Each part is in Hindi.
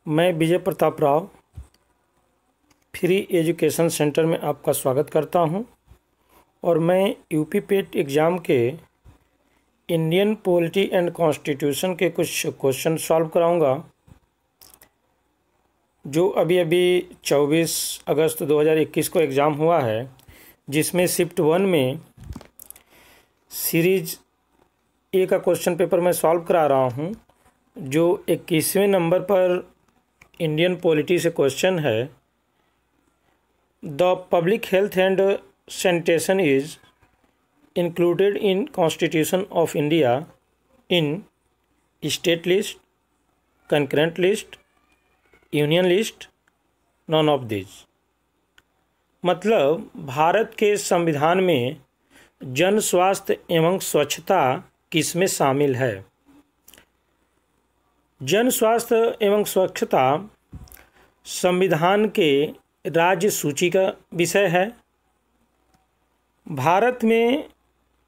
मैं Vijay Pratap Rao free education centre में आपका स्वागत करता हूं और मैं यूपी पेट एग्ज़ाम के इंडियन पॉलिटी एंड कॉन्स्टिट्यूशन के कुछ क्वेश्चन सॉल्व कराऊंगा जो अभी 24 अगस्त 2021 को एग्ज़ाम हुआ है, जिसमें शिफ्ट 1 में सीरीज ए का क्वेश्चन पेपर मैं सॉल्व करा रहा हूं, जो 21वें नंबर पर इंडियन पॉलिटी से क्वेश्चन है। The public health and sanitation is included in constitution of India in state list, concurrent list, union list, non of this. मतलब भारत के संविधान में जन स्वास्थ्य एवं स्वच्छता किसमें शामिल है? जन स्वास्थ्य एवं स्वच्छता संविधान के राज्य सूची का विषय है। भारत में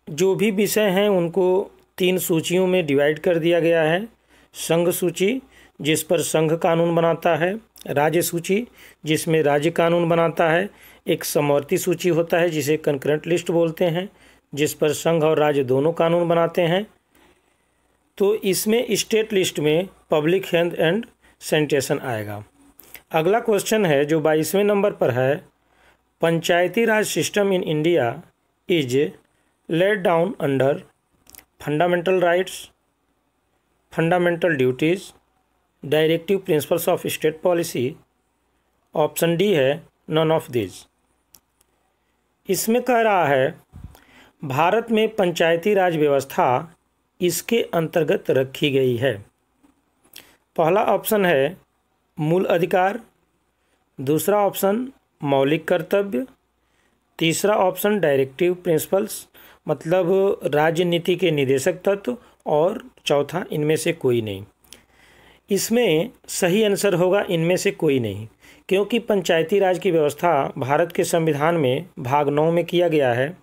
जो भी विषय हैं उनको 3 सूचियों में डिवाइड कर दिया गया है। संघ सूची, जिस पर संघ कानून बनाता है, राज्य सूची जिसमें राज्य कानून बनाता है, एक समवर्ती सूची होता है जिसे कंकरेंट लिस्ट बोलते हैं, जिस पर संघ और राज्य दोनों कानून बनाते हैं। तो इसमें स्टेट लिस्ट में पब्लिक हेल्थ एंड सैनिटेशन आएगा। अगला क्वेश्चन है जो 22वें नंबर पर है। Panchayati Raj system in India is laid down under fundamental rights, fundamental duties, directive principles of state policy. Option D है नॉन ऑफ दिस। इसमें कह रहा है भारत में पंचायती राज व्यवस्था इसके अंतर्गत रखी गई है। पहला ऑप्शन है मूल अधिकार, दूसरा ऑप्शन मौलिक कर्तव्य, तीसरा ऑप्शन डायरेक्टिव प्रिंसिपल्स मतलब राज्य नीति के निदेशक तत्व, और चौथा इनमें से कोई नहीं। इसमें सही आंसर होगा इनमें से कोई नहीं, क्योंकि पंचायती राज की व्यवस्था भारत के संविधान में भाग 9 में किया गया है,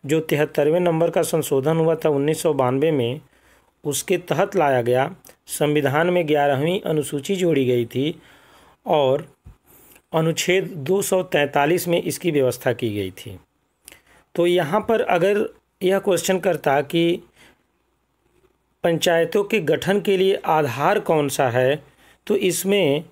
जो 73वें नंबर का संशोधन हुआ था 1992 में, उसके तहत लाया गया। संविधान में 11वीं अनुसूची जोड़ी गई थी और अनुच्छेद 243 में इसकी व्यवस्था की गई थी। तो यहाँ पर अगर यह क्वेश्चन करता कि पंचायतों के गठन के लिए आधार कौन सा है, तो इसमें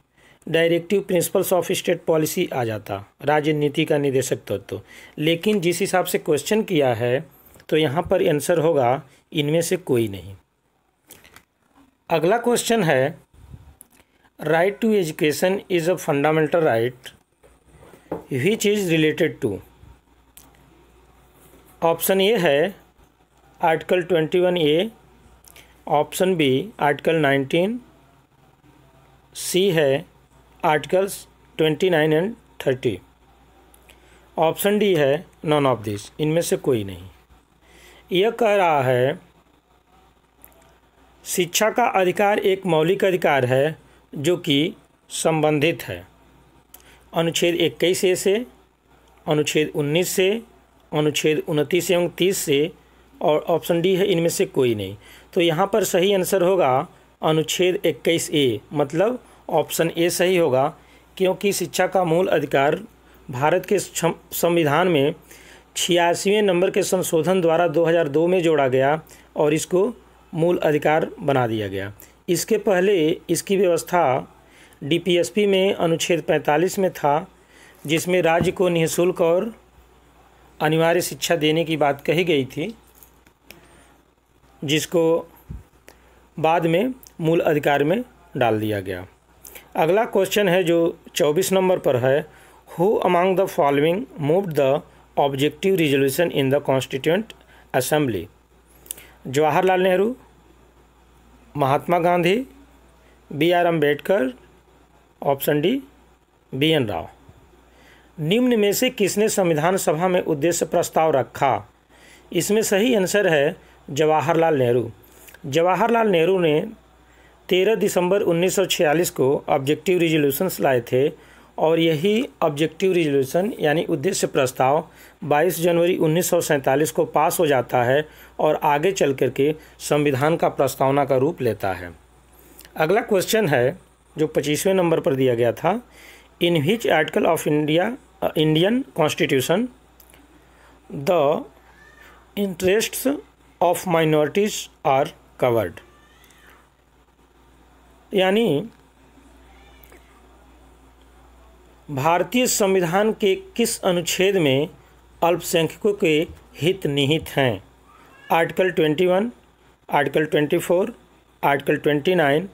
directive principles of state policy आ जाता, राज्य नीति का निदेशक तत्व। लेकिन जिस हिसाब से क्वेश्चन किया है तो यहाँ पर आंसर होगा इनमें से कोई नहीं। अगला क्वेश्चन है right to education is a fundamental right which is related to. Option A है article 21A, option B article 19, C है आर्टिकल्स 29 एंड 30, ऑप्शन डी है नॉन ऑफ दिस। इनमें से कोई नहीं। यह कह रहा है शिक्षा का अधिकार एक मौलिक अधिकार है जो कि संबंधित है अनुच्छेद 21A से, अनुच्छेद 19 से, अनुच्छेद 29 एवं 30 से, और ऑप्शन डी है इनमें से कोई नहीं। तो यहाँ पर सही आंसर होगा अनुच्छेद 21A, मतलब ऑप्शन ए सही होगा, क्योंकि शिक्षा का मूल अधिकार भारत के संविधान में 86वें नंबर के संशोधन द्वारा 2002 में जोड़ा गया और इसको मूल अधिकार बना दिया गया। इसके पहले इसकी व्यवस्था DPSP में अनुच्छेद 45 में था, जिसमें राज्य को निःशुल्क और अनिवार्य शिक्षा देने की बात कही गई थी, जिसको बाद में मूल अधिकार में डाल दिया गया। अगला क्वेश्चन है जो 24 नंबर पर है। Who among the following moved the objective resolution in the constituent assembly. Jawaharlal Nehru, Mahatma Gandhi, BR Ambedkar, option D BN Rao. निम्न में से किसने संविधान सभा में उद्देश्य प्रस्ताव रखा? इसमें सही आंसर है जवाहरलाल नेहरू। जवाहरलाल नेहरू ने 13 दिसंबर 1946 को ऑब्जेक्टिव रिजोल्यूशंस लाए थे और यही ऑब्जेक्टिव रिजोल्यूशन यानी उद्देश्य प्रस्ताव 22 जनवरी 1947 को पास हो जाता है और आगे चल कर के संविधान का प्रस्तावना का रूप लेता है। अगला क्वेश्चन है जो 25वें नंबर पर दिया गया था, in which article of Indian constitution the interests of minorities are covered. यानी भारतीय संविधान के किस अनुच्छेद में अल्पसंख्यकों के हित निहित हैं? आर्टिकल 21, आर्टिकल 24, आर्टिकल 29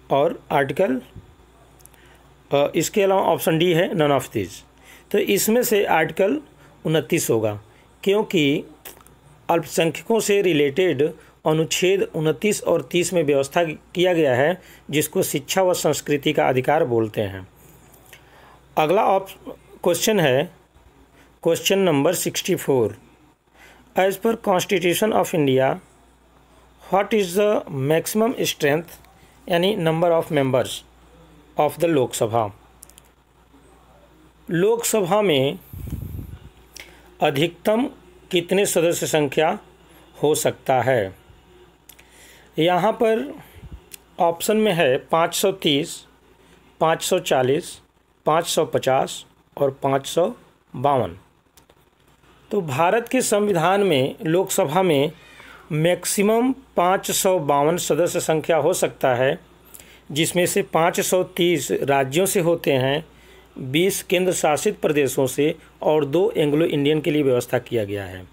और आर्टिकल इसके अलावा ऑप्शन डी है नन ऑफ दिस। तो इसमें से आर्टिकल 29 होगा, क्योंकि अल्पसंख्यकों से रिलेटेड अनुच्छेद 29 और 30 में व्यवस्था किया गया है, जिसको शिक्षा व संस्कृति का अधिकार बोलते हैं। अगला क्वेश्चन है question number 64। As per constitution of India what is the maximum strength, यानी number of members of the Lok Sabha. Lok Sabha में अधिकतम कितने सदस्य संख्या हो सकता है? यहाँ पर ऑप्शन में है 530, 540, 550 और 552। तो भारत के संविधान में लोकसभा में मैक्सिमम 552 सदस्य संख्या हो सकता है, जिसमें से 530 राज्यों से होते हैं, 20 केंद्र शासित प्रदेशों से और 2 एंग्लो इंडियन के लिए व्यवस्था किया गया है।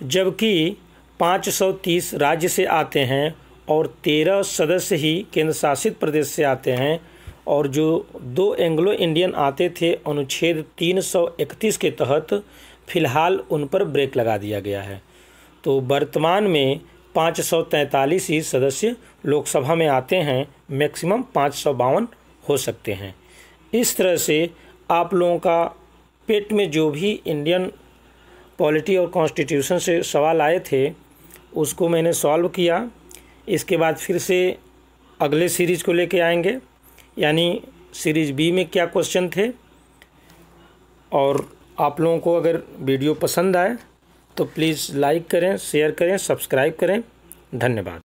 जबकि 530 राज्य से आते हैं और 13 सदस्य ही केंद्र शासित प्रदेश से आते हैं, और जो 2 एंग्लो इंडियन आते थे अनुच्छेद 331 के तहत फ़िलहाल उन पर ब्रेक लगा दिया गया है। तो वर्तमान में 543 ही सदस्य लोकसभा में आते हैं, मैक्सिमम 552 हो सकते हैं। इस तरह से आप लोगों का पेट में जो भी इंडियन पॉलिटी और कॉन्स्टिट्यूशन से सवाल आए थे उसको मैंने सॉल्व किया। इसके बाद फिर से अगले सीरीज़ को लेके आएंगे, यानी सीरीज़ बी में क्या क्वेश्चन थे। और आप लोगों को अगर वीडियो पसंद आए तो प्लीज़ लाइक करें, शेयर करें, सब्सक्राइब करें। धन्यवाद।